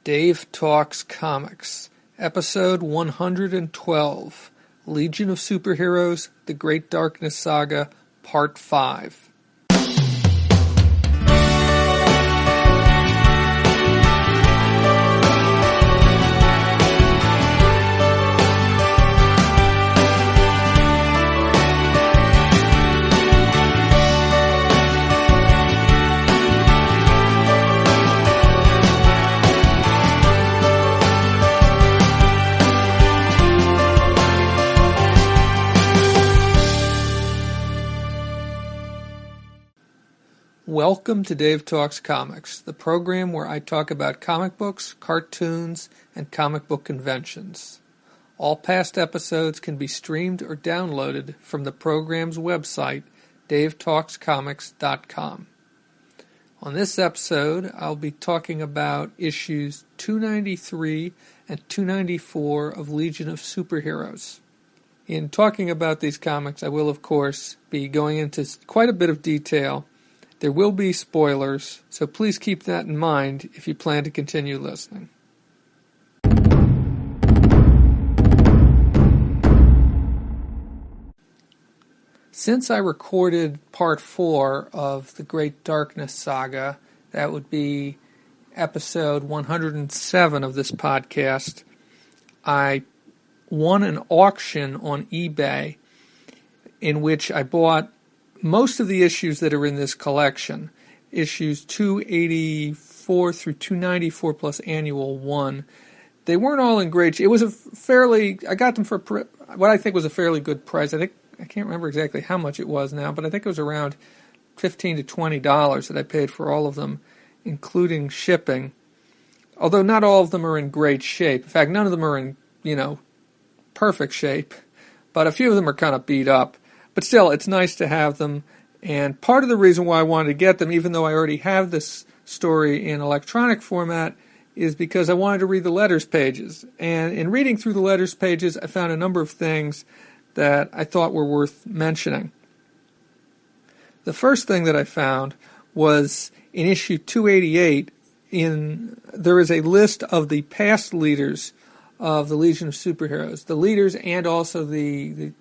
Dave Talks Comics, Episode 112, Legion of Superheroes, The Great Darkness Saga, Part 5. Welcome to Dave Talks Comics, the program where I talk about comic books, cartoons, and comic book conventions. All past episodes can be streamed or downloaded from the program's website, davetalkscomics.com. On this episode, I'll be talking about issues 293 and 294 of Legion of Superheroes. In talking about these comics, I will, of course, be going into quite a bit of detail. There will be spoilers, so please keep that in mind if you plan to continue listening. Since I recorded Part 4 of The Great Darkness Saga, that would be episode 107 of this podcast, I won an auction on eBay in which I bought most of the issues that are in this collection, issues 284 through 294 plus Annual 1, they weren't all in great shape. It was I got them for what I think was a fairly good price. I can't remember exactly how much it was now, but I think it was around $15 to $20 that I paid for all of them, including shipping. Although not all of them are in great shape. In fact, none of them are in, perfect shape, but a few of them are kind of beat up. But still, it's nice to have them, and part of the reason why I wanted to get them, even though I already have this story in electronic format, is because I wanted to read the letters pages. And in reading through the letters pages, I found a number of things that I thought were worth mentioning. The first thing that I found was in issue 288, there is a list of the past leaders of the Legion of Superheroes, the leaders and also the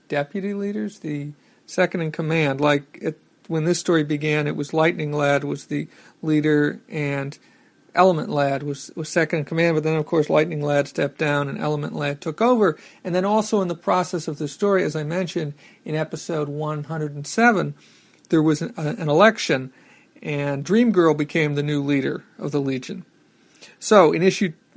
deputy leaders, the second in command. When this story began, it was Lightning Lad was the leader and Element Lad was second in command, but then of course Lightning Lad stepped down and Element Lad took over. And then also in the process of the story, as I mentioned in episode 107, there was an election and Dream Girl became the new leader of the Legion. So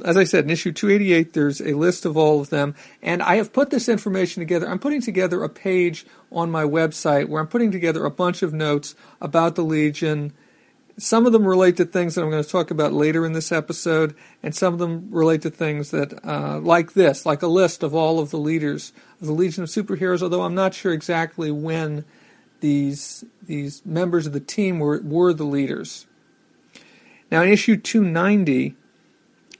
as I said, in issue 288, there's a list of all of them, and I have put this information together. I'm putting together a page on my website where I'm putting together a bunch of notes about the Legion. Some of them relate to things that I'm going to talk about later in this episode, and some of them relate to things that, like a list of all of the leaders of the Legion of Superheroes, although I'm not sure exactly when these members of the team were the leaders. Now, in issue 290,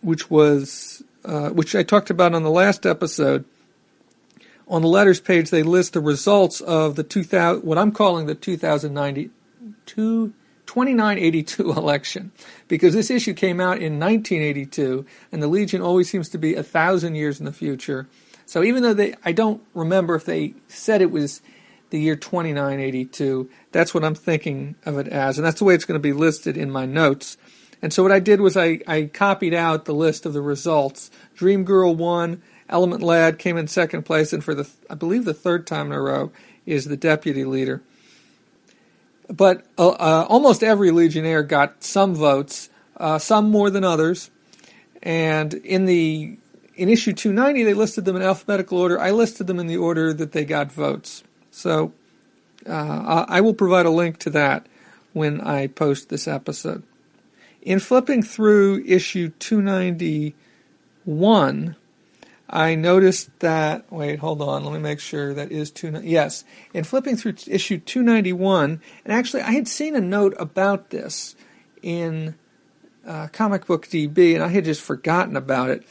which I talked about on the last episode, on the letters page they list the results of what I'm calling the 2982 election, because this issue came out in 1982, and the Legion always seems to be 1,000 years in the future. So even though I don't remember if they said it was the year 2982, that's what I'm thinking of it as, and that's the way it's going to be listed in my notes. And so what I did was I copied out the list of the results. Dream Girl won, Element Lad came in second place, and for I believe the third time in a row is the deputy leader. But almost every Legionnaire got some votes, some more than others. And in issue 290, they listed them in alphabetical order. I listed them in the order that they got votes. So I will provide a link to that when I post this episode. In flipping through issue 291, I noticed that, wait, hold on, let me make sure that is yes. In flipping through issue 291, and actually I had seen a note about this in Comic Book DB, and I had just forgotten about it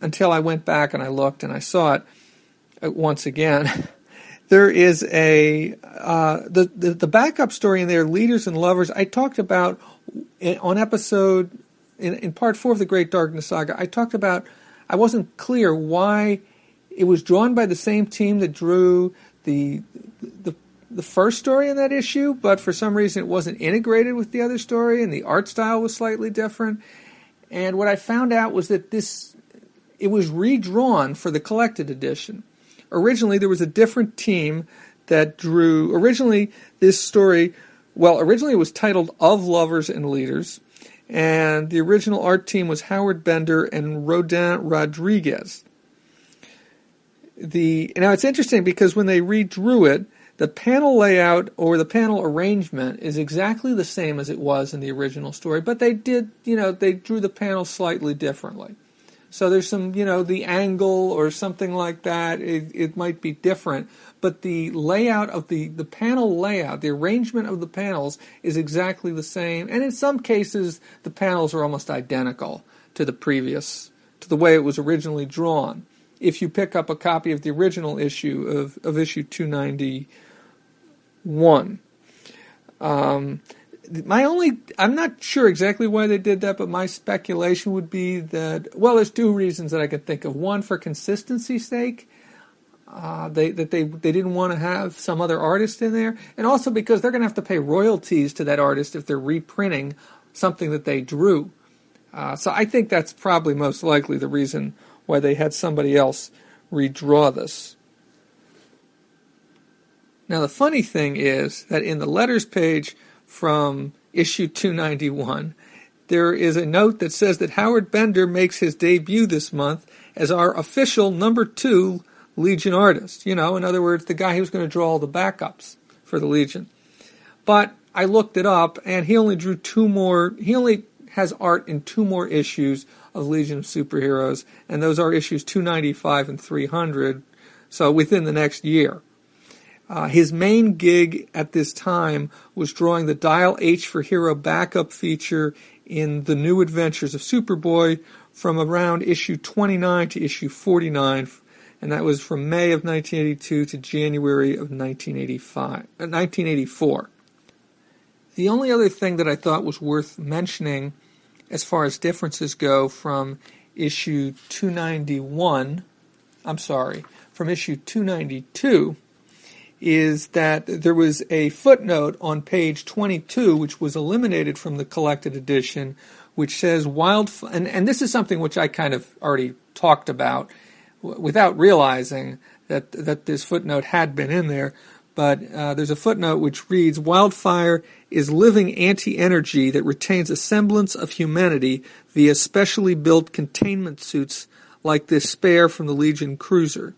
until I went back and I looked and I saw it once again. There is the backup story in there, Leaders and Lovers, I talked about on episode in part 4 of the Great Darkness Saga, I talked about, I wasn't clear why it was drawn by the same team that drew the first story in that issue, but for some reason it wasn't integrated with the other story, and the art style was slightly different. And what I found out was that it was redrawn for the collected edition. Originally, there was a different team that drew. Originally, this story, originally it was titled Of Lovers and Leaders, and the original art team was Howard Bender and Rodin Rodriguez. Now it's interesting because when they redrew it, the panel layout or the panel arrangement is exactly the same as it was in the original story, but they drew the panels slightly differently. So there's some, the angle or something like that, it might be different, but the layout of the panel layout, the arrangement of the panels is exactly the same, and in some cases the panels are almost identical to the way it was originally drawn. If you pick up a copy of the original issue of issue 291. I'm not sure exactly why they did that, but my speculation would be that, there's two reasons that I could think of. One, for consistency's sake, they didn't want to have some other artist in there, and also because they're going to have to pay royalties to that artist if they're reprinting something that they drew. So I think that's probably most likely the reason why they had somebody else redraw this. Now the funny thing is that in the letters page from issue 291, there is a note that says that Howard Bender makes his debut this month as our official number 2 Legion artist. In other words, the guy who's going to draw all the backups for the Legion. But I looked it up, and he only has art in 2 more issues of Legion of Superheroes, and those are issues 295 and 300, so within the next year. His main gig at this time was drawing the Dial H for Hero backup feature in The New Adventures of Superboy from around issue 29 to issue 49, and that was from May of 1982 to January of 1984. The only other thing that I thought was worth mentioning as far as differences go from issue 292, is that there was a footnote on page 22, which was eliminated from the collected edition, which says and this is something which I kind of already talked about without realizing that this footnote had been in there, but there's a footnote which reads, Wildfire is living anti-energy that retains a semblance of humanity via specially built containment suits like this spare from the Legion cruiser.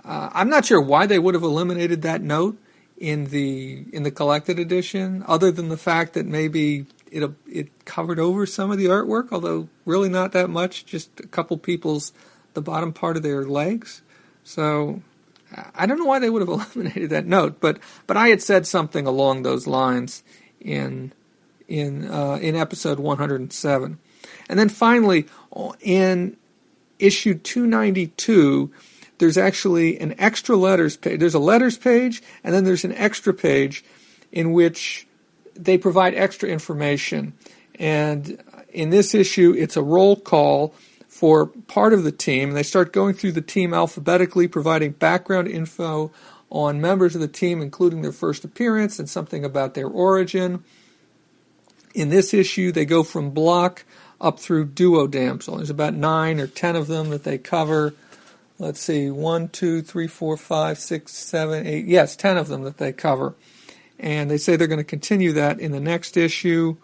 I'm not sure why they would have eliminated that note in the collected edition, other than the fact that maybe it covered over some of the artwork, although really not that much, just a couple people's, the bottom part of their legs. So I don't know why they would have eliminated that note, but I had said something along those lines in episode 107. And then finally, in issue 292, there's actually an extra letters page. There's a letters page, and then there's an extra page in which they provide extra information. And in this issue, it's a roll call for part of the team. They start going through the team alphabetically, providing background info on members of the team, including their first appearance and something about their origin. In this issue, they go from block up through duo damsel. There's about 9 or 10 of them that they cover. Let's see, 1, 2, 3, 4, 5, 6, 7, 8. Yes, 10 of them that they cover. And they say they're going to continue that in the next issue.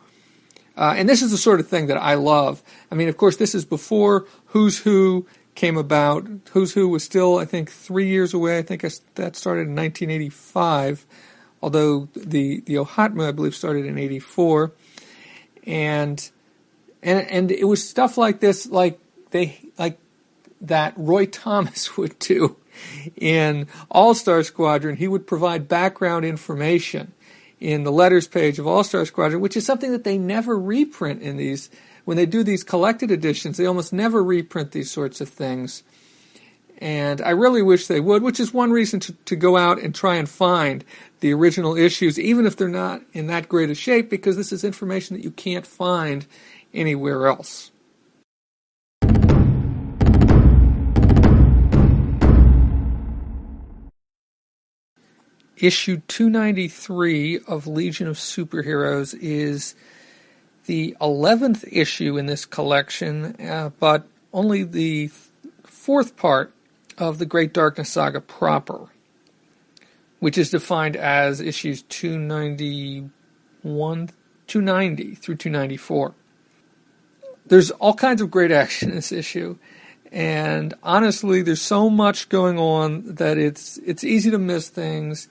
And this is the sort of thing that I love. I mean, of course, this is before Who's Who came about. Who's Who was still, I think, 3 years away. I think that started in 1985, although the Ohatmu, I believe, started in 84. And it was stuff like this, like that Roy Thomas would do in All-Star Squadron. He would provide background information in the letters page of All-Star Squadron, which is something that they never reprint in these. When they do these collected editions, they almost never reprint these sorts of things. And I really wish they would, which is one reason to go out and try and find the original issues, even if they're not in that great a shape, because this is information that you can't find anywhere else. Issue 293 of Legion of Superheroes is the 11th issue in this collection, but only the fourth part of the Great Darkness Saga proper, which is defined as issues 290 through 294. There's all kinds of great action in this issue, and honestly, there's so much going on that it's easy to miss things.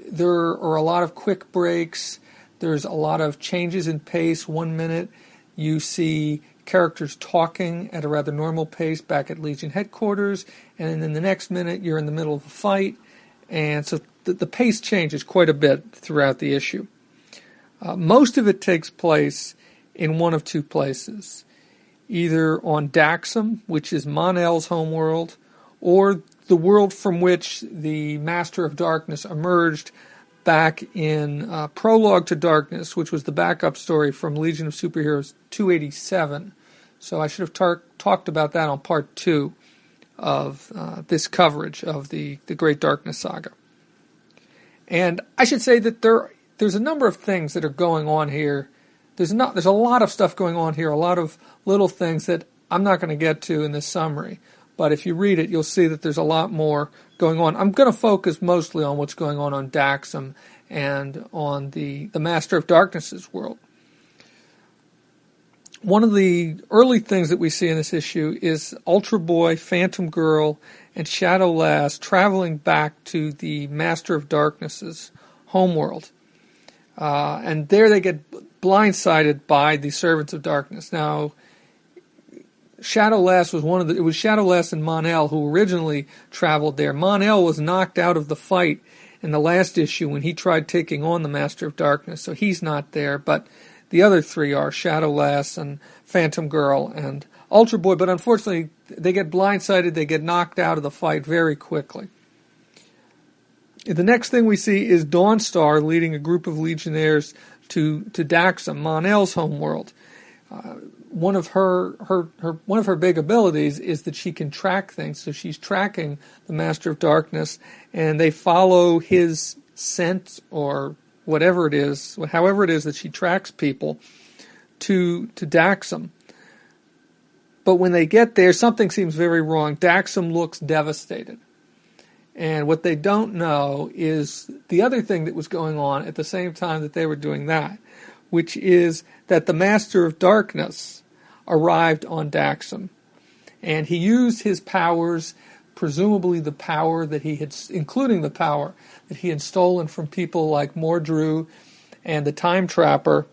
There are a lot of quick breaks. There's a lot of changes in pace. 1 minute you see characters talking at a rather normal pace back at Legion headquarters, and then the next minute you're in the middle of a fight, and so the pace changes quite a bit throughout the issue. Most of it takes place in one of two places, either on Daxam, which is Mon-El's homeworld, or the world from which the Master of Darkness emerged back in Prologue to Darkness, which was the backup story from Legion of Superheroes 287. So I should have talked about that on part 2 of this coverage of the Great Darkness Saga. And I should say that there's a number of things that are going on here. There's a lot of stuff going on here, a lot of little things that I'm not going to get to in this summary. But if you read it, you'll see that there's a lot more going on. I'm going to focus mostly on what's going on Daxam and on the Master of Darkness's world. One of the early things that we see in this issue is Ultra Boy, Phantom Girl, and Shadow Lass traveling back to the Master of Darkness's homeworld. And there they get blindsided by the Servants of Darkness. Now, Shadow Lass was it was Shadow Lass and Mon-El who originally traveled there. Mon-El was knocked out of the fight in the last issue when he tried taking on the Master of Darkness, so he's not there, but the other three are Shadow Lass and Phantom Girl and Ultra Boy, but unfortunately they get blindsided, they get knocked out of the fight very quickly. The next thing we see is Dawnstar leading a group of Legionnaires to Daxam, Mon-El's homeworld. One of her big abilities is that she can track things. So she's tracking the Master of Darkness, and they follow his scent or whatever it is, however it is that she tracks people to Daxam. But when they get there, something seems very wrong. Daxam looks devastated. And what they don't know is the other thing that was going on at the same time that they were doing that, which is that the Master of Darkness arrived on Daxam. And he used his powers, presumably the power that he had, including the power that he had stolen from people like Mordru and the Time Trapper.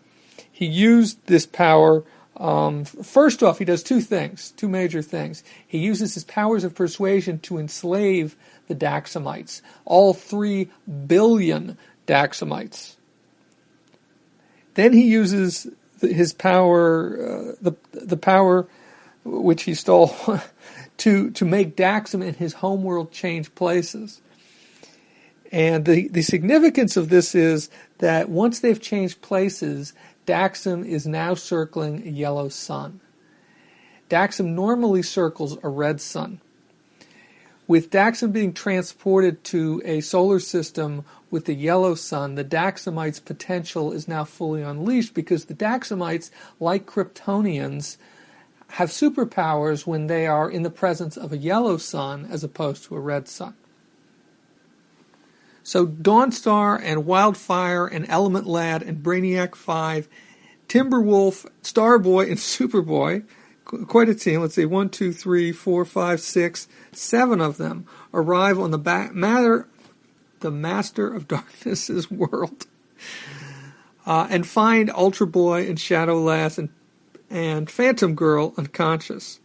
He used this power. First off, he does two major things. He uses his powers of persuasion to enslave the Daxamites, all 3 billion Daxamites. Then he uses his power, the power which he stole, to make Daxam and his homeworld change places. And the significance of this is that once they've changed places, Daxam is now circling a yellow sun. Daxam normally circles a red sun. With Daxam being transported to a solar system with the yellow sun, the Daxamites' potential is now fully unleashed because the Daxamites, like Kryptonians, have superpowers when they are in the presence of a yellow sun as opposed to a red sun. So Dawnstar and Wildfire and Element Lad and Brainiac 5, Timberwolf, Starboy, and Superboy, quite a team. Let's see, 1, 2, 3, 4, 5, 6, 7 of them arrive on the Master of Darkness's world and find Ultra Boy and Shadow Lass and Phantom Girl unconscious.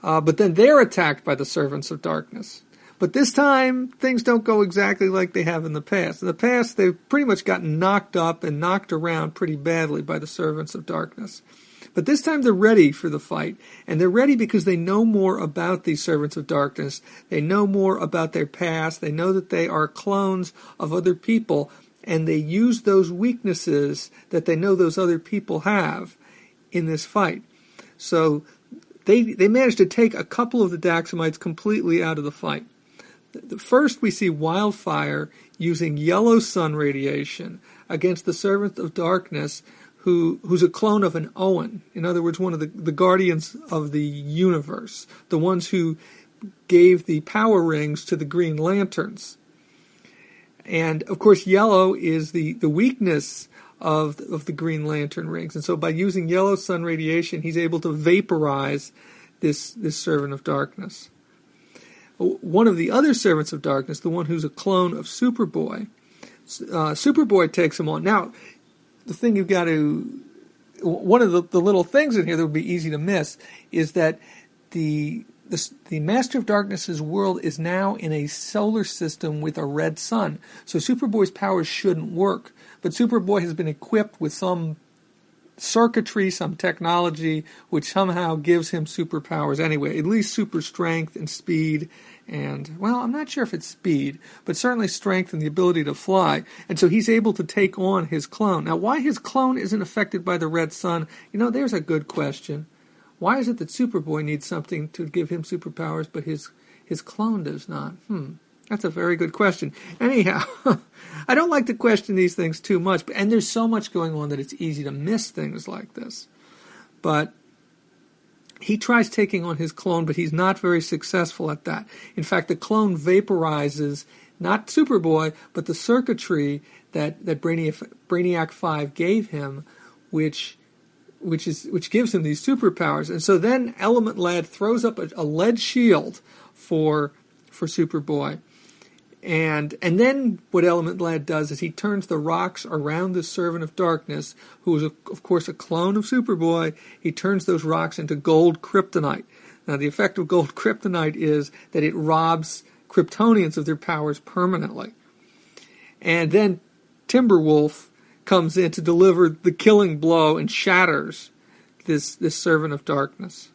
But then they're attacked by the Servants of Darkness. But this time, things don't go exactly like they have in the past. In the past, they've pretty much gotten knocked up and knocked around pretty badly by the Servants of Darkness. But this time they're ready for the fight, and they're ready because they know more about these Servants of Darkness. They know more about their past. They know that they are clones of other people, and they use those weaknesses that they know those other people have in this fight. So they managed to take a couple of the Daxamites completely out of the fight. First, we see Wildfire using yellow sun radiation against the Servant of Darkness, who's a clone of an Owen. In other words, one of the guardians of the universe, the ones who gave the power rings to the Green Lanterns. And, of course, yellow is the weakness of the Green Lantern rings. And so by using yellow sun radiation, he's able to vaporize this Servant of Darkness. One of the other Servants of Darkness, the one who's a clone of Superboy, Superboy takes him on. Now, the thing you've got to... One of the little things in here that would be easy to miss is that the Master of Darkness's world is now in a solar system with a red sun. So Superboy's powers shouldn't work. But Superboy has been equipped with some circuitry, some technology, which somehow gives him superpowers anyway. At least super strength and speed and, well, I'm not sure if it's speed, but certainly strength and the ability to fly. And so he's able to take on his clone. Now, why his clone isn't affected by the red sun, there's a good question. Why is it that Superboy needs something to give him superpowers, but his clone does not? That's a very good question. Anyhow, I don't like to question these things too much, and there's so much going on that it's easy to miss things like this. But he tries taking on his clone, but he's not very successful at that. In fact, the clone vaporizes not Superboy, but the circuitry that Brainiac 5 gave him, which gives him these superpowers. And so then Element Lad throws up a lead shield for Superboy. And then what Element Lad does is he turns the rocks around the Servant of Darkness, who is, of course, a clone of Superboy. He turns those rocks into gold kryptonite. Now, the effect of gold kryptonite is that it robs Kryptonians of their powers permanently. And then Timberwolf comes in to deliver the killing blow and shatters this Servant of Darkness.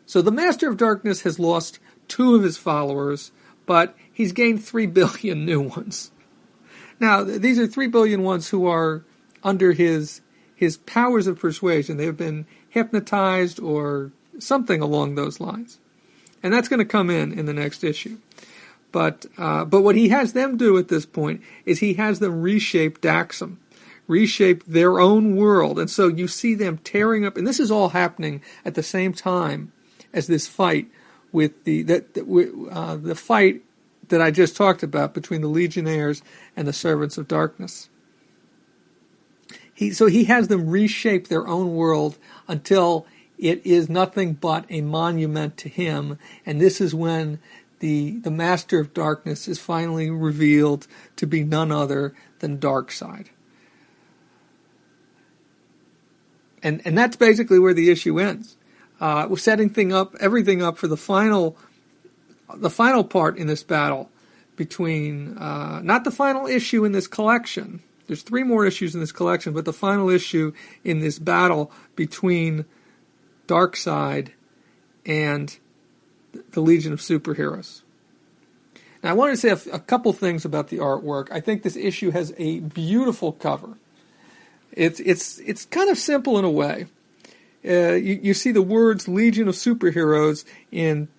So the Master of Darkness has lost 2 of his followers, but he's gained 3 billion new ones. Now, these are 3 billion ones who are under his powers of persuasion. They've been hypnotized or something along those lines. And that's going to come in the next issue. But what he has them do at this point is he has them reshape Daxam, reshape their own world. And so you see them tearing up, and this is all happening at the same time as this fight with the fight that I just talked about between the Legionnaires and the Servants of Darkness. So he has them reshape their own world until it is nothing but a monument to him, and this is when the Master of Darkness is finally revealed to be none other than Darkseid. And that's basically where the issue ends. We're setting everything up for the final part in this battle between, not the final issue in this collection. There's 3 more issues in this collection, but the final issue in this battle between Darkseid and the Legion of Superheroes. Now, I wanted to say a couple things about the artwork. I think this issue has a beautiful cover. It's kind of simple in a way. You see the words Legion of Superheroes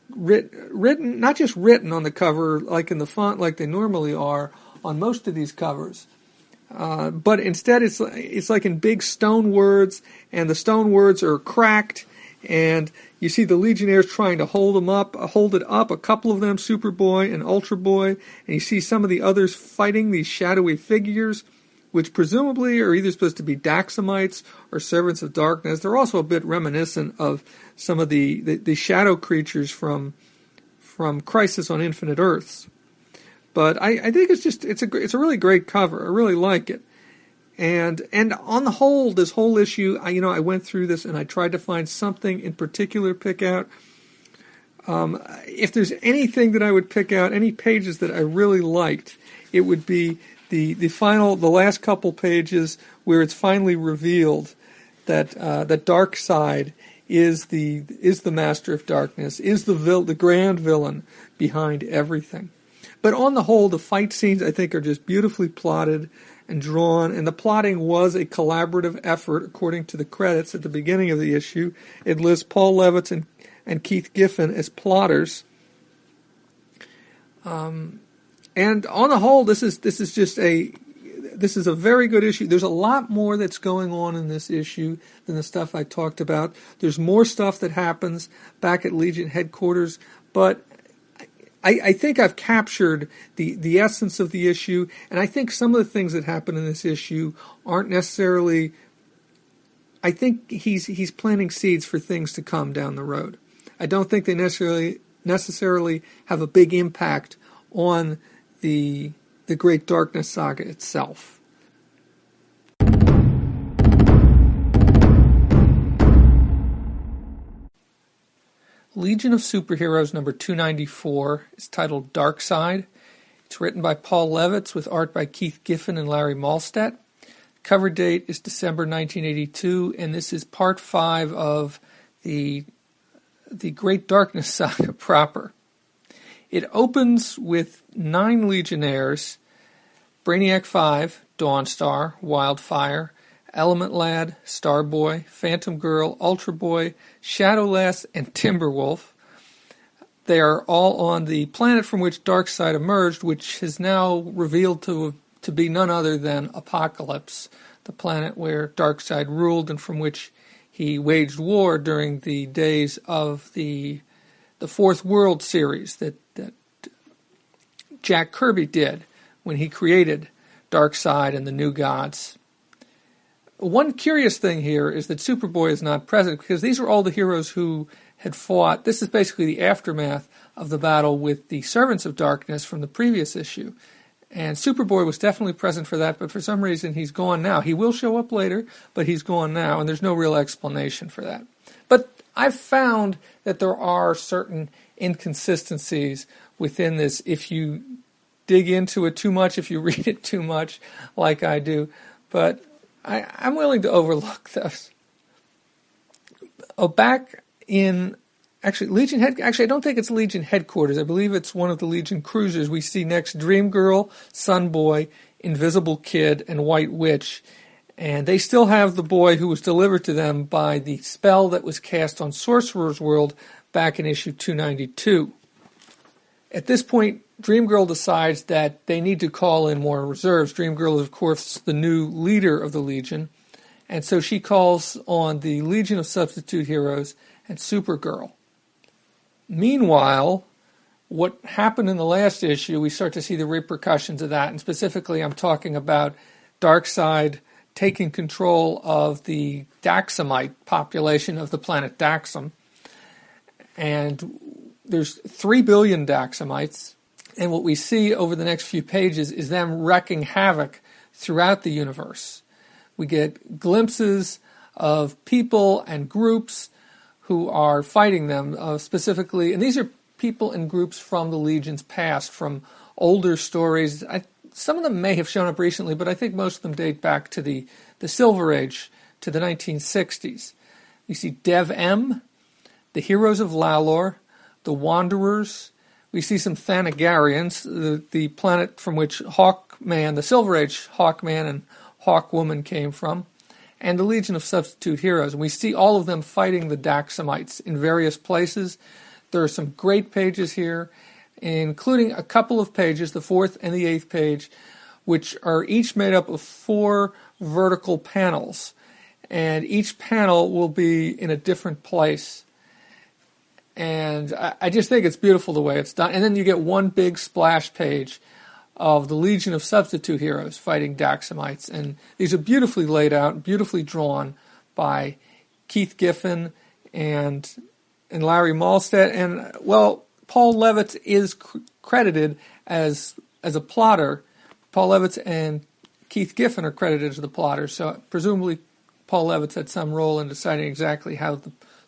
written, not just written on the cover like in the font like they normally are on most of these covers, but instead it's like in big stone words, and the stone words are cracked, and you see the Legionnaires trying to hold it up, a couple of them, Superboy and Ultra Boy, and you see some of the others fighting these shadowy figures, which presumably are either supposed to be Daxamites or Servants of Darkness. They're also a bit reminiscent of some of the shadow creatures from Crisis on Infinite Earths. But I think it's a really great cover. I really like it. And on the whole, this whole issue, I went through this and I tried to find something in particular to pick out. If there's anything that I would pick out, any pages that I really liked, it would be the last couple pages where it's finally revealed that Darkseid is the Master of Darkness, is the grand villain behind everything. But on the whole, the fight scenes I think are just beautifully plotted, and drawn, and the plotting was a collaborative effort, according to the credits at the beginning of the issue. It lists Paul Levitz and Keith Giffen as plotters. And on the whole, this is a very good issue. There's a lot more that's going on in this issue than the stuff I talked about. There's more stuff that happens back at Legion headquarters, but I think I've captured the essence of the issue, and I think some of the things that happen in this issue aren't necessarily. I think he's planting seeds for things to come down the road. I don't think they necessarily have a big impact on the Great Darkness Saga itself. Legion of Superheroes number 294 is titled Dark Side. It's written by Paul Levitz with art by Keith Giffen and Larry Malstadt. Cover date is December 1982, and this is part 5 of the Great Darkness Saga proper. It opens with 9 Legionnaires: Brainiac 5, Dawnstar, Wildfire, Element Lad, Starboy, Phantom Girl, Ultra Boy, Shadowlass, and Timberwolf. They are all on the planet from which Darkseid emerged, which is now revealed to be none other than Apocalypse, the planet where Darkseid ruled and from which he waged war during the days of the Fourth World series that Jack Kirby did when he created Darkseid and the New Gods. One curious thing here is that Superboy is not present because these are all the heroes who had fought. This is basically the aftermath of the battle with the Servants of Darkness from the previous issue. And Superboy was definitely present for that, but for some reason he's gone now. He will show up later, but he's gone now, and there's no real explanation for that. But I've found that there are certain inconsistencies within this if you dig into it too much, if you read it too much, like I do. But I'm willing to overlook those. Back in Legion I don't think it's Legion headquarters. I believe it's one of the Legion cruisers. We see next Dream Girl, Sunboy, Invisible Kid, and White Witch. And they still have the boy who was delivered to them by the spell that was cast on Sorcerer's World back in issue 292. At this point, Dream Girl decides that they need to call in more reserves. Dream Girl is, of course, the new leader of the Legion. And so she calls on the Legion of Substitute Heroes and Supergirl. Meanwhile, what happened in the last issue, we start to see the repercussions of that. And specifically, I'm talking about Darkseid taking control of the Daxamite population of the planet Daxam. And there's 3 billion Daxamites. And what we see over the next few pages is them wreaking havoc throughout the universe. We get glimpses of people and groups who are fighting them specifically. And these are people and groups from the Legion's past, from older stories. Some of them may have shown up recently, but I think most of them date back to the Silver Age, to the 1960s. You see Dev M, the Heroes of Lalor, the Wanderers. We see some Thanagarians, the planet from which Hawkman, the Silver Age Hawkman and Hawkwoman came from, and the Legion of Substitute Heroes. And we see all of them fighting the Daxamites in various places. There are some great pages here, including a couple of pages, the 4th and the 8th page, which are each made up of 4 vertical panels. And each panel will be in a different place. And I just think it's beautiful the way it's done. And then you get one big splash page of the Legion of Substitute Heroes fighting Daxamites. And these are beautifully laid out, beautifully drawn by Keith Giffen and Larry Malstadt. And, well, Paul Levitz is credited as a plotter. Paul Levitz and Keith Giffen are credited as the plotters. So presumably Paul Levitz had some role in deciding exactly how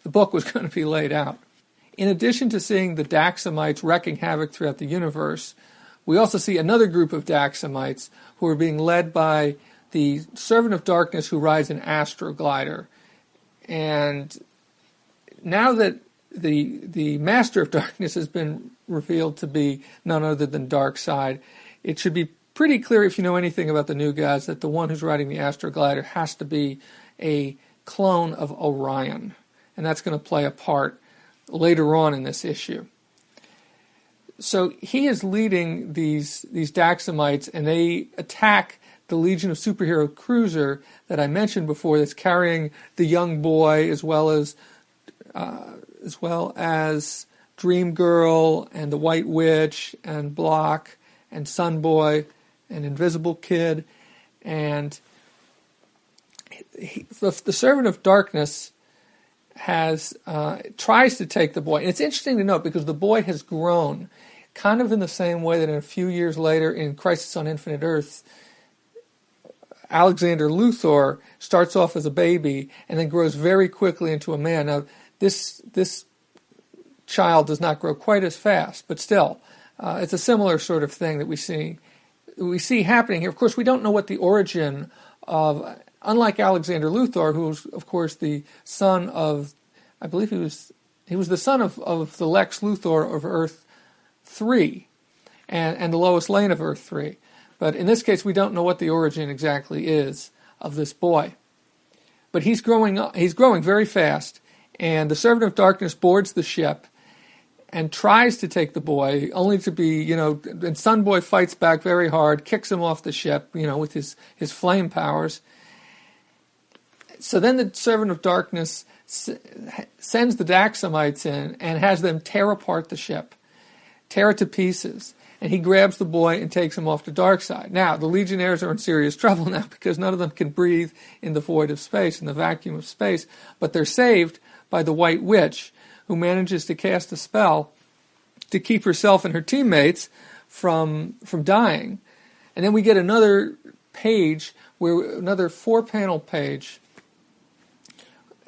the book was going to be laid out. In addition to seeing the Daxamites wreaking havoc throughout the universe, we also see another group of Daxamites who are being led by the Servant of Darkness who rides an Astroglider. And now that the Master of Darkness has been revealed to be none other than Darkseid, it should be pretty clear, if you know anything about the New Gods, that the one who's riding the Astroglider has to be a clone of Orion. And that's going to play a part later on in this issue. So he is leading these Daxamites, and they attack the Legion of Superhero Cruiser that I mentioned before, that's carrying the young boy as well as Dream Girl and the White Witch and Block and Sun Boy and Invisible Kid. And the Servant of Darkness tries to take the boy. And it's interesting to note because the boy has grown, kind of in the same way that in a few years later in Crisis on Infinite Earths, Alexander Luthor starts off as a baby and then grows very quickly into a man. Now, this child does not grow quite as fast, but still, it's a similar sort of thing that we see happening here. Of course, we don't know what the origin of, unlike Alexander Luthor, who's of course the son of, I believe he was the son of the Lex Luthor of Earth 3 and the Lois Lane of Earth 3. But in this case, we don't know what the origin exactly is of this boy. But he's growing very fast, and the Servant of Darkness boards the ship and tries to take the boy, only to be, and Sun Boy fights back very hard, kicks him off the ship, with his flame powers. So then the Servant of Darkness sends the Daxamites in and has them tear apart the ship, tear it to pieces. And he grabs the boy and takes him off to Darkseid. Now, the Legionnaires are in serious trouble now because none of them can breathe in the void of space, in the vacuum of space. But they're saved by the White Witch, who manages to cast a spell to keep herself and her teammates from dying. And then we get another page, another 4-panel page,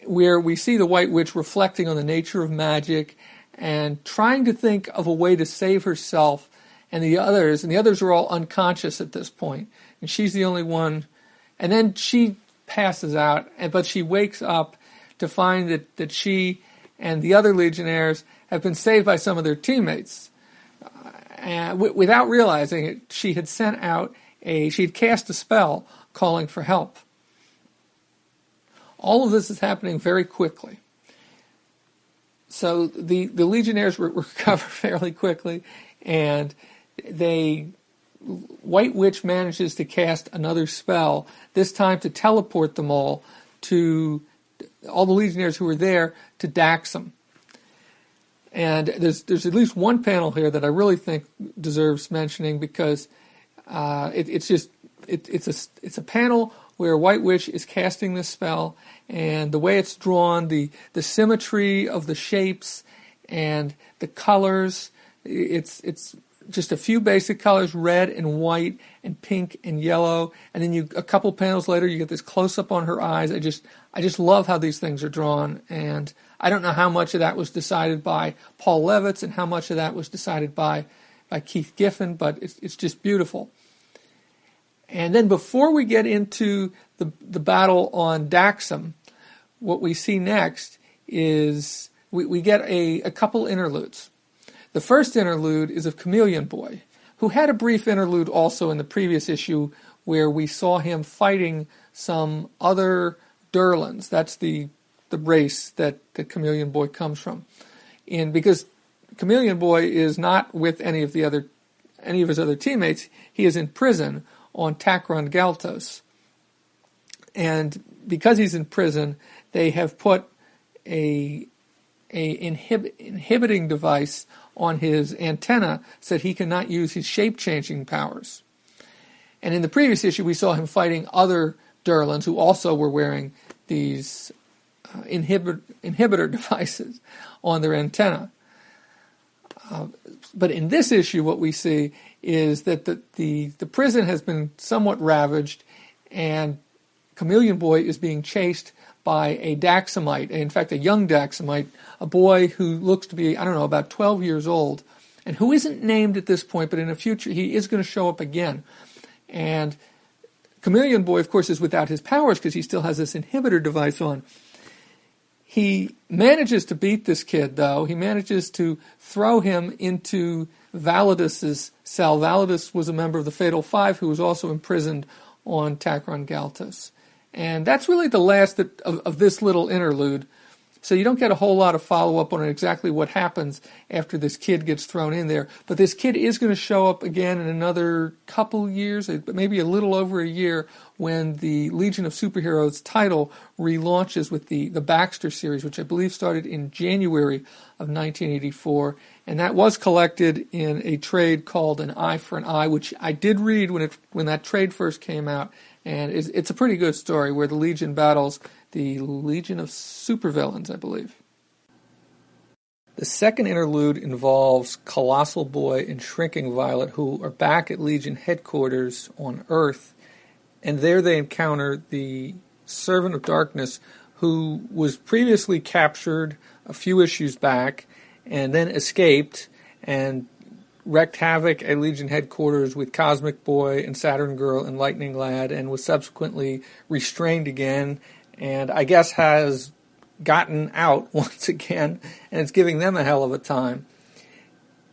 where we see the White Witch reflecting on the nature of magic and trying to think of a way to save herself and the others are all unconscious at this point, and she's the only one. And then she passes out, but she wakes up to find that she and the other Legionnaires have been saved by some of their teammates. Without realizing it, she had cast a spell calling for help. All of this is happening very quickly. So the Legionnaires recover fairly quickly, and White Witch manages to cast another spell, this time to teleport them all the Legionnaires who were there, to Daxam. And there's at least one panel here that I really think deserves mentioning because it's a panel where White Witch is casting this spell, and the way it's drawn, the symmetry of the shapes and the colors, it's just a few basic colors, red and white and pink and yellow, and then a couple panels later you get this close-up on her eyes. I just love how these things are drawn, and I don't know how much of that was decided by Paul Levitz and how much of that was decided by Keith Giffen, but it's just beautiful. And then before we get into the battle on Daxam, what we see next is we get a couple interludes. The first interlude is of Chameleon Boy, who had a brief interlude also in the previous issue where we saw him fighting some other Durlans. That's the race that the Chameleon Boy comes from. And because Chameleon Boy is not with any of his other teammates, he is in prison on Takron Galtos. And because he's in prison, they have put a inhibiting device on his antenna so that he cannot use his shape-changing powers. And in the previous issue, we saw him fighting other Durlans who also were wearing these inhibitor devices on their antenna. But in this issue, what we see is that the prison has been somewhat ravaged, and Chameleon Boy is being chased by a Daxamite, in fact a young Daxamite, a boy who looks to be, about 12 years old, and who isn't named at this point, but in the future he is going to show up again. And Chameleon Boy, of course, is without his powers because he still has this inhibitor device on. He manages to beat this kid, though. He manages to throw him into Validus's cell. Validus was a member of the Fatal Five who was also imprisoned on Tacron Galtus. And that's really the last of this little interlude. So you don't get a whole lot of follow-up on exactly what happens after this kid gets thrown in there. But this kid is going to show up again in another couple years, maybe a little over a year, when the Legion of Superheroes title relaunches with the Baxter series, which I believe started in January of 1984. And that was collected in a trade called An Eye for an Eye, which I did read when that trade first came out. And it's a pretty good story where the Legion battles the Legion of Supervillains, I believe. The second interlude involves Colossal Boy and Shrinking Violet, who are back at Legion headquarters on Earth. And there they encounter the Servant of Darkness, who was previously captured a few issues back and then escaped and wreaked havoc at Legion headquarters with Cosmic Boy and Saturn Girl and Lightning Lad, and was subsequently restrained again, and I guess has gotten out once again, and it's giving them a hell of a time.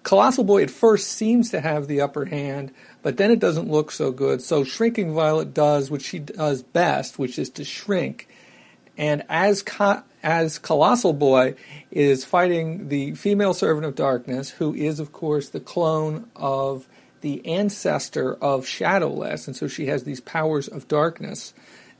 Colossal Boy at first seems to have the upper hand, but then it doesn't look so good, so Shrinking Violet does what she does best, which is to shrink. And as Colossal Boy is fighting the female Servant of Darkness, who is, of course, the clone of the ancestor of Shadowless, and so she has these powers of darkness,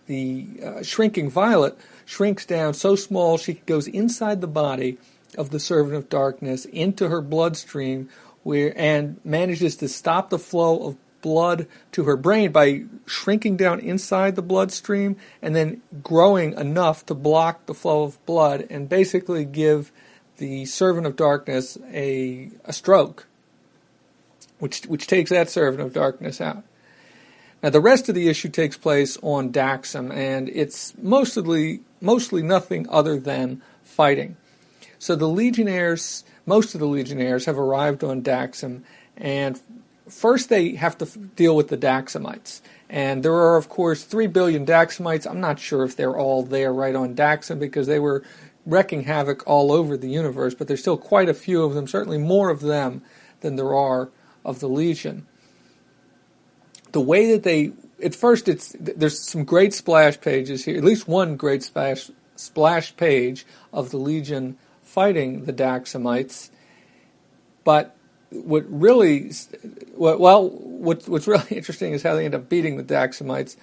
the Shrinking Violet shrinks down so small she goes inside the body of the Servant of Darkness into her bloodstream, and manages to stop the flow of blood to her brain by shrinking down inside the bloodstream and then growing enough to block the flow of blood and basically give the Servant of Darkness a stroke, which takes that Servant of Darkness out. Now, the rest of the issue takes place on Daxam, and it's mostly nothing other than fighting. So the Legionnaires, most of the Legionnaires, have arrived on Daxam, and first they have to deal with the Daxamites. And there are, of course, 3 billion Daxamites. I'm not sure if they're all there right on Daxam because they were wreaking havoc all over the universe, but there's still quite a few of them, certainly more of them than there are of the Legion. The way that at first there's some great splash pages here, at least one great splash page of the Legion fighting the Daxamites, but what's really interesting is how they end up beating the Daxamites,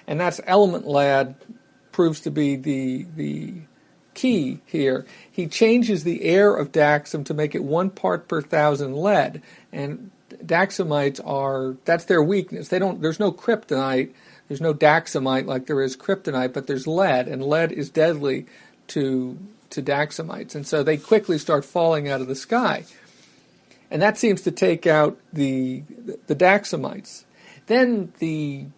and that's Element Lad proves to be the key here. He changes the air of Daxam to make it 1 part per 1,000 lead, and Daxamites that's their weakness. There's no kryptonite, there's no Daxamite like there is kryptonite, but there's lead, and lead is deadly to Daxamites, and so they quickly start falling out of the sky. And that seems to take out the Daxamites. Then and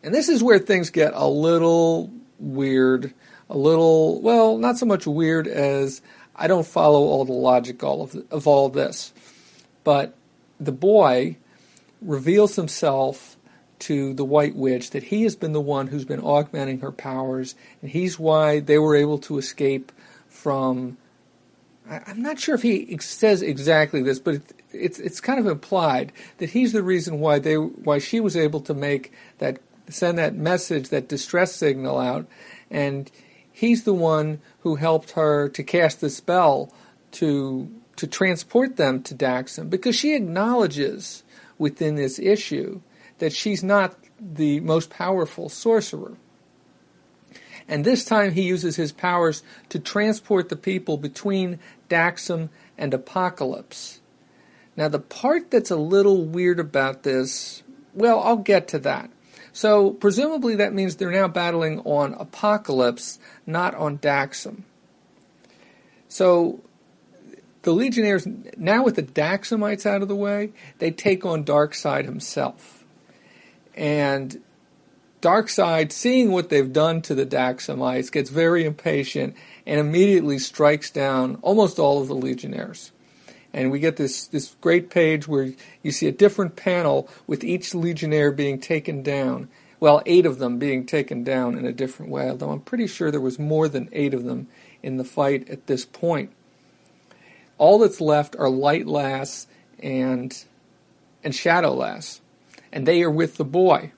this is where things get a little weird, not so much weird as I don't follow all the logic of all this. But the boy reveals himself to the White Witch that he has been the one who's been augmenting her powers, and he's why they were able to escape from... I'm not sure if he says exactly this, but it's kind of implied that he's the reason why she was able to send that message, that distress signal out, and he's the one who helped her to cast the spell to transport them to Daxam, because she acknowledges within this issue that she's not the most powerful sorcerer. And this time he uses his powers to transport the people between Daxam and Apocalypse. Now, the part that's a little weird about this, well, I'll get to that. So, presumably that means they're now battling on Apocalypse, not on Daxam. So, the Legionnaires, now with the Daxamites out of the way, they take on Darkseid himself. And Darkseid, seeing what they've done to the Daxamites, gets very impatient and immediately strikes down almost all of the Legionnaires. And we get this great page where you see a different panel with each Legionnaire being taken down. Well, 8 of them being taken down in a different way, although I'm pretty sure there was more than 8 of them in the fight at this point. All that's left are Light Lass and Shadow Lass, and they are with the boy.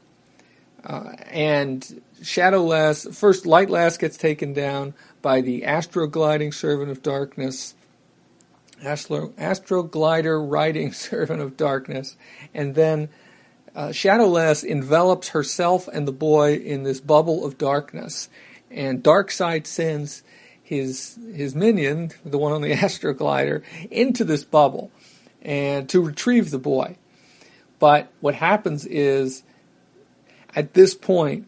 And Shadow Lass, first Light Lass gets taken down by the astro-gliding Servant of Darkness, astro-glider riding Servant of Darkness, and then Shadow Lass envelops herself and the boy in this bubble of darkness, and Darkseid sends his minion, the one on the astroglider, into this bubble and to retrieve the boy. But what happens is, at this point,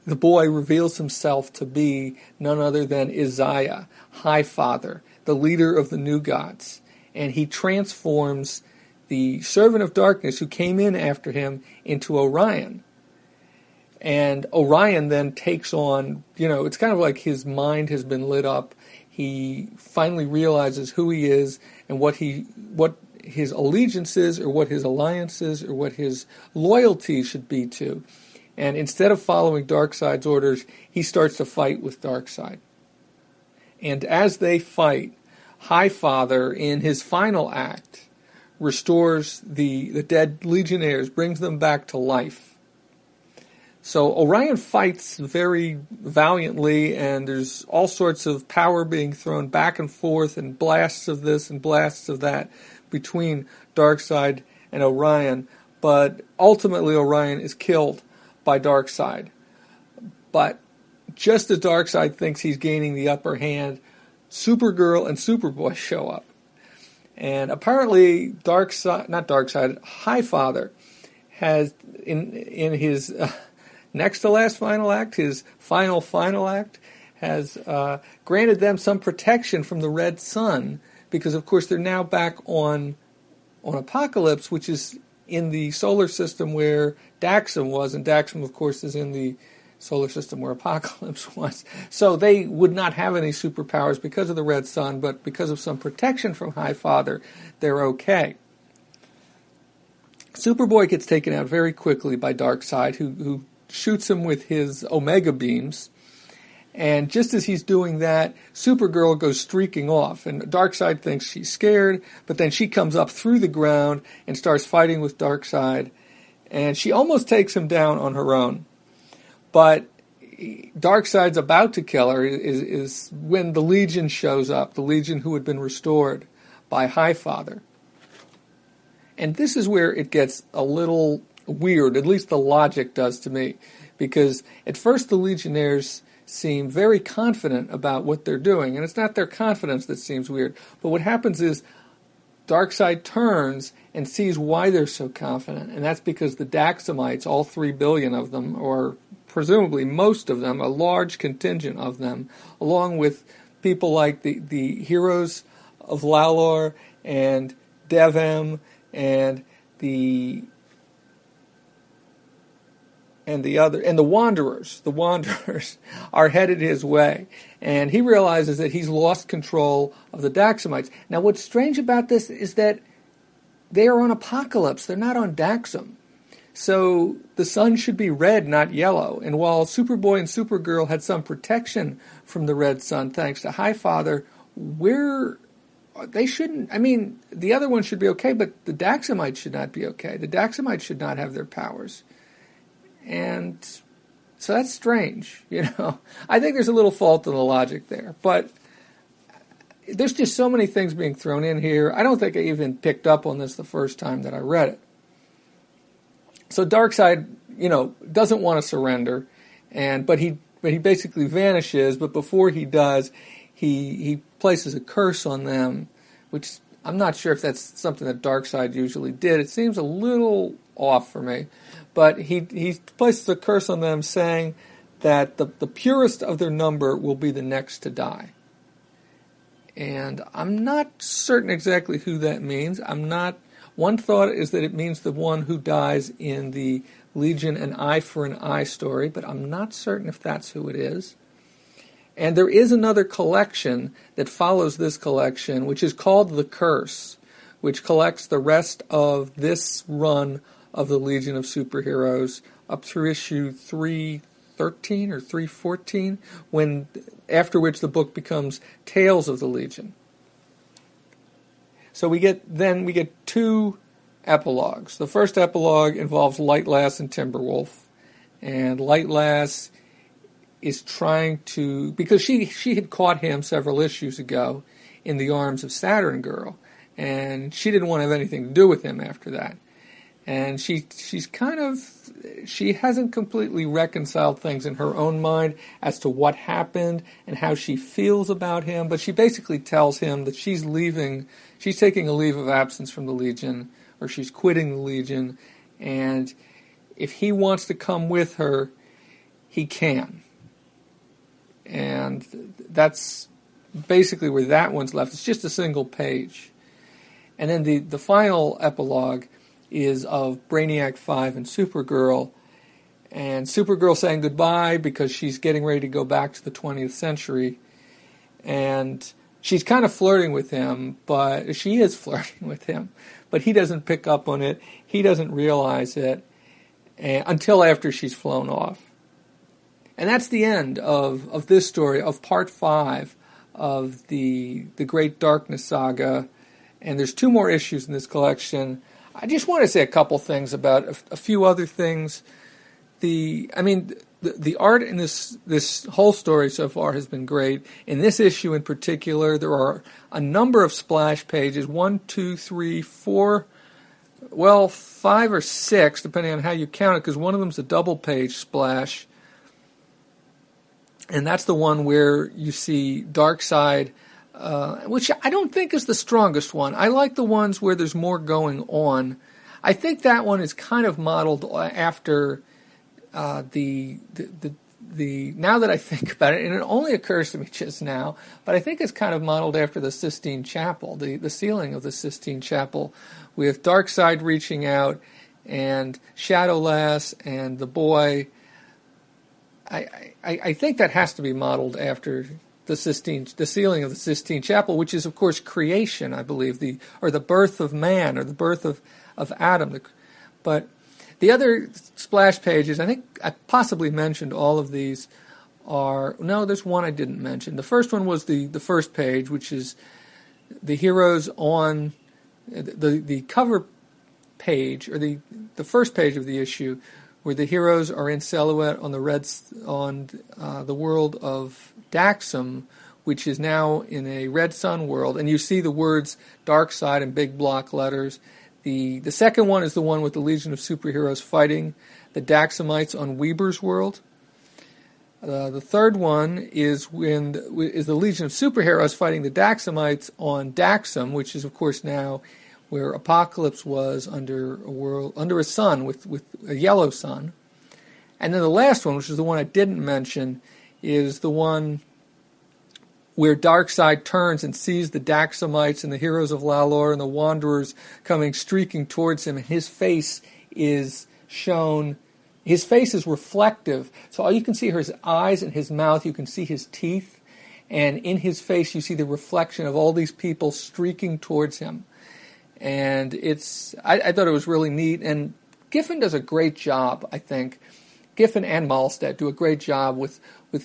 the boy reveals himself to be none other than Isaiah, High Father, the leader of the New Gods. And he transforms the Servant of Darkness who came in after him into Orion. And Orion then takes on, it's kind of like his mind has been lit up. He finally realizes who he is and what his allegiance is, or what his alliance is, or what his loyalty should be to. And instead of following Darkseid's orders, he starts to fight with Darkseid. And as they fight, High Father, in his final act, restores the dead Legionnaires, brings them back to life. So Orion fights very valiantly, and there's all sorts of power being thrown back and forth, and blasts of this and blasts of that between Darkseid and Orion. But ultimately Orion is killed by Darkseid. But just as Darkseid thinks he's gaining the upper hand, Supergirl and Superboy show up. And apparently High Father has, in his next to last final act, his final act, has granted them some protection from the Red Sun, because of course they're now back on Apokolips, which is in the solar system where Daxam was, and Daxam of course is in the solar system where Apokolips was. So they would not have any superpowers because of the Red Sun, but because of some protection from High Father, they're okay. Superboy gets taken out very quickly by Darkseid, who shoots him with his Omega beams. And just as he's doing that, Supergirl goes streaking off, and Darkseid thinks she's scared, but then she comes up through the ground and starts fighting with Darkseid, and she almost takes him down on her own. But Darkseid's about to kill her is when the Legion shows up, the Legion who had been restored by High Father. And this is where it gets a little weird, at least the logic does to me, because at first the Legionnaires seem very confident about what they're doing, and it's not their confidence that seems weird, but what happens is Darkseid turns and sees why they're so confident, and that's because the Daxamites, all 3 billion of them, or presumably most of them, a large contingent of them, along with people like the heroes of Lalor and Devem and the Wanderers. The Wanderers are headed his way. And he realizes that he's lost control of the Daxamites. Now, what's strange about this is that they are on Apokolips. They're not on Daxam. So the sun should be red, not yellow. And while Superboy and Supergirl had some protection from the red sun, thanks to High Father, they shouldn't. I mean, the other one should be okay, but the Daxamites should not be okay. The Daxamites should not have their powers. And so that's strange, I think there's a little fault in the logic there. But there's just so many things being thrown in here. I don't think I even picked up on this the first time that I read it. So Darkseid, doesn't want to surrender, but he basically vanishes. But before he does, he places a curse on them, which I'm not sure if that's something that Darkseid usually did. It seems a little off for me. But he places a curse on them, saying that the purest of their number will be the next to die. And I'm not certain exactly who that means. One thought is that it means the one who dies in the Legion an eye for an eye story, but I'm not certain if that's who it is. And there is another collection that follows this collection, which is called The Curse, which collects the rest of this run of the Legion of Superheroes up through issue 330, 313 or 314, after which the book becomes Tales of the Legion. So we get two epilogues. The first epilogue involves Lightlass and Timberwolf, and Lightlass is trying to, because she had caught him several issues ago in the arms of Saturn Girl, and she didn't want to have anything to do with him after that. And she hasn't completely reconciled things in her own mind as to what happened and how she feels about him, but she basically tells him that she's taking a leave of absence from the Legion, or she's quitting the Legion, and if he wants to come with her, he can. And that's basically where that one's left. It's just a single page. And then the final epilogue is of Brainiac 5 and Supergirl, and Supergirl saying goodbye because she's getting ready to go back to the 20th century, and she's kind of flirting with him, but she is flirting with him, but he doesn't pick up on it, he doesn't realize it, until after she's flown off. And that's the end of this story, of part 5 of the Great Darkness Saga, and there's 2 more issues in this collection. I just want to say a couple things about a few other things. The art in this whole story so far has been great. In this issue in particular, there are a number of splash pages, 1, 2, 3, 4, 5 or 6, depending on how you count it, because one of them is a double-page splash. And that's the one where you see Darkseid, which I don't think is the strongest one. I like the ones where there's more going on. I think that one is kind of modeled after the now that I think about it, and it only occurs to me just now, but I think it's kind of modeled after the Sistine Chapel, the ceiling of the Sistine Chapel, with Darkseid reaching out and Shadowlass and the boy. I think that has to be modeled after the ceiling of the Sistine Chapel, which is, of course, creation, I believe, the birth of man, or the birth of Adam. But the other splash pages, I think I possibly mentioned all of these, there's one I didn't mention. The first one was the first page, which is the heroes on the cover page, or the first page of the issue, where the heroes are in silhouette on the world of Daxam, which is now in a red sun world, and you see the words Darkseid in big block letters. The second one is the one with the Legion of Superheroes fighting the Daxamites on Weber's world. The third one is the Legion of Superheroes fighting the Daxamites on Daxam, which is, of course, now where Apocalypse was under a sun with a yellow sun. And then the last one, which is the one I didn't mention, is the one where Darkseid turns and sees the Daxamites and the heroes of Lalor and the Wanderers coming streaking towards him, and his face is shown. His face is reflective, so all you can see are his eyes and his mouth. You can see his teeth, and in his face you see the reflection of all these people streaking towards him. And I thought it was really neat, and Giffen does a great job, I think. Giffen and Malstedt do a great job with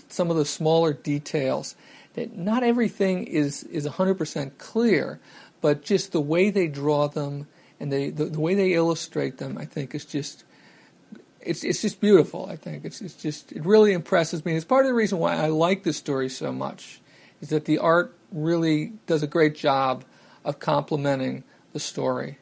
some of the smaller details. That not everything is 100% clear, but just the way they draw them and the way they illustrate them, I think, is just it's just beautiful. I think it really impresses me. And it's part of the reason why I like this story so much, is that the art really does a great job of complementing the story.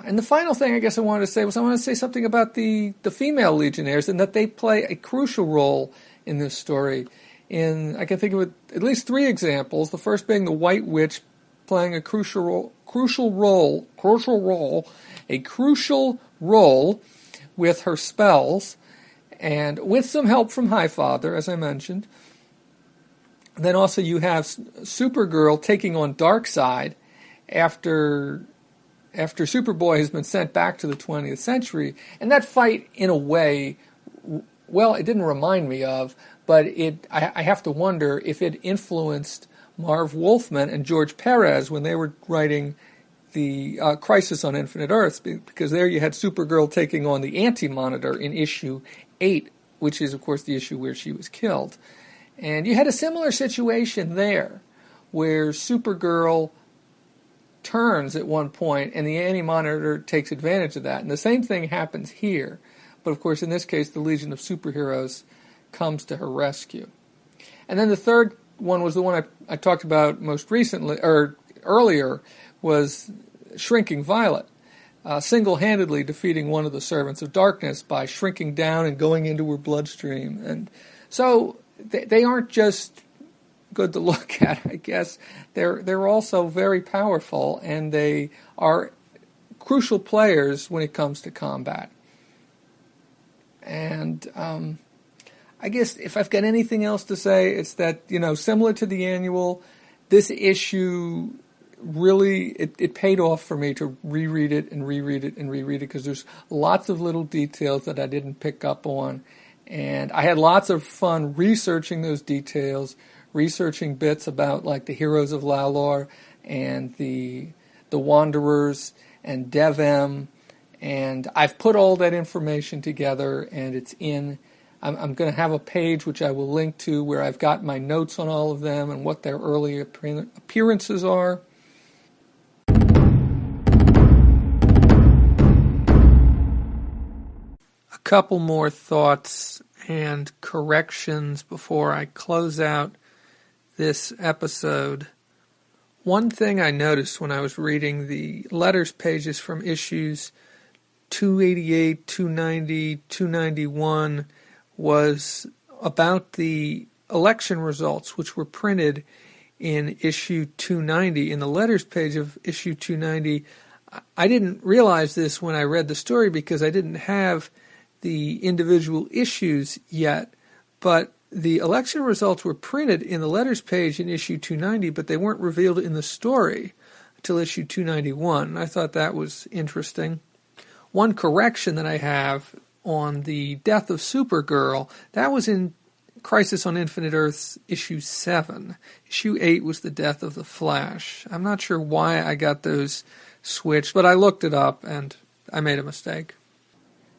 And the final thing I guess I wanted to say was I want to say something about the female Legionnaires, and that they play a crucial role in this story. I can think of at least 3 examples. The first being the White Witch playing a crucial role with her spells, and with some help from Highfather, as I mentioned. Then also you have Supergirl taking on Darkseid after Superboy has been sent back to the 20th century. And that fight, in a way, well, it didn't remind me of, but I have to wonder if it influenced Marv Wolfman and George Perez when they were writing the Crisis on Infinite Earths, because there you had Supergirl taking on the Anti-Monitor in issue 8, which is, of course, the issue where she was killed. And you had a similar situation there, where Supergirl turns at one point, and the Anti-Monitor takes advantage of that. And the same thing happens here. But, of course, in this case, the Legion of Superheroes comes to her rescue. And then the third one was the one I talked about most recently, or earlier, was Shrinking Violet, single-handedly defeating one of the Servants of Darkness by shrinking down and going into her bloodstream. And so they aren't just good to look at, I guess. They're also very powerful, and they are crucial players when it comes to combat. And I guess if I've got anything else to say, it's that, similar to the annual, this issue really, it paid off for me to reread it and reread it and reread it, because there's lots of little details that I didn't pick up on. And I had lots of fun researching those details, researching bits about like the Heroes of Lalor and the Wanderers and Dev-Em, and I've put all that information together, and it's in. I'm going to have a page which I will link to where I've got my notes on all of them and what their early appearances are. A couple more thoughts and corrections before I close out this episode. One thing I noticed when I was reading the letters pages from issues 288, 290, 291 was about the election results, which were printed in issue 290. In the letters page of issue 290, I didn't realize this when I read the story because I didn't have the individual issues yet, but the election results were printed in the letters page in issue 290, but they weren't revealed in the story until issue 291. I thought that was interesting. One correction that I have on the death of Supergirl, that was in Crisis on Infinite Earths issue 7. Issue 8 was the death of the Flash. I'm not sure why I got those switched, but I looked it up and I made a mistake.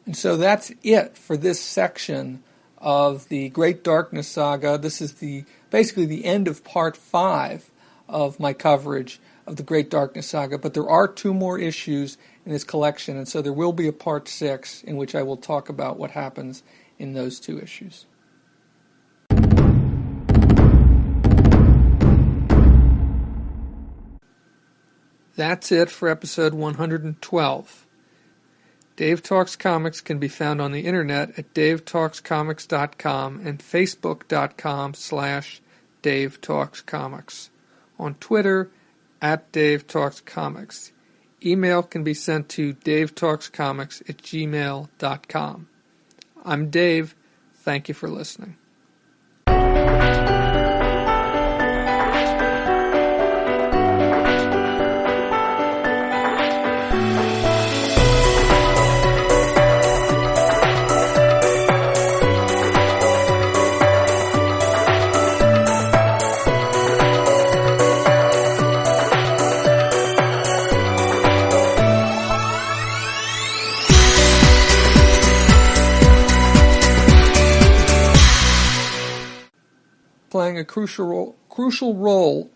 And so that's it for this section of the Great Darkness Saga. This is basically the end of part 5 of my coverage of the Great Darkness Saga, but there are 2 more issues in this collection, and so there will be a part 6 in which I will talk about what happens in those 2 issues. That's it for episode 112. Dave Talks Comics can be found on the internet at davetalkscomics.com and facebook.com/Dave Talks Comics. On Twitter, at Dave Talks Comics. Email can be sent to davetalkscomics@gmail.com. I'm Dave. Thank you for listening. Playing a crucial role